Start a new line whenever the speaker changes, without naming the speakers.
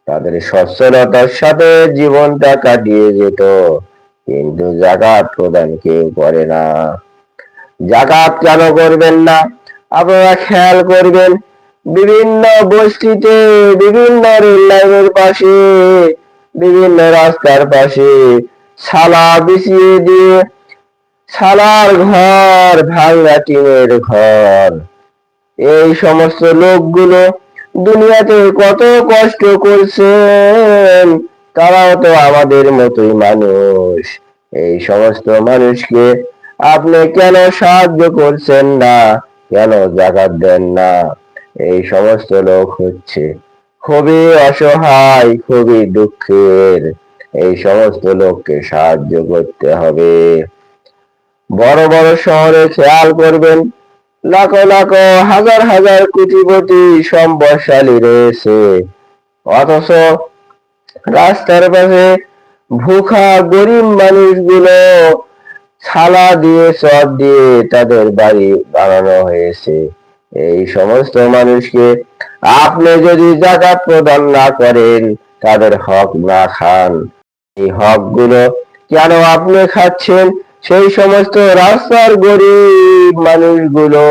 তাদের সচ্ছলতার সাথে জীবনটা কাটিয়ে যেত, কিন্তু যাকাত প্রদান কেউ করে না। যাকাত কেন করবেন না? আপনারা খেয়াল করবেন, বিভিন্ন বস্তিতে, বিভিন্ন রেল লাইনের পাশে, বিভিন্ন রাস্তার পাশে ছালা বিছিয়ে দিয়ে, ছালার ঘর, ভাঙা টিনের ঘর, এই সমস্ত লোকগুলো দুনিয়াতে কত কষ্ট করছেন। তারাও তো আমাদের মতোই মানুষ। এই সমস্ত মানুষকে আপনি কেন সাহায্য করছেন না? কেন যাকাত দেন না? এই সমস্ত লোক হচ্ছে খুবই অসহায়, খুবই দুঃখের। এই সমস্ত লোককে সাহায্য করতে হবে। বড় বড় শহরে খেয়াল করবেন, লাখো লাখো, হাজার হাজার কোটিপতি সম্পদশালী রয়েছে, অথচ রাস্তার পাশে ভুখা গরিব মানুষগুলো ছালা দিয়ে, চট দিয়ে তাদের বাড়ি বানানো হয়েছে। এই সমস্ত মানুষকে আপনি যদি যাকাত প্রদান না করেন, তাদের হক না খান, এই হক গুলো কেন আপনি খাচ্ছেন? সেই সমস্ত রাস্তার গরিব মানুষগুলো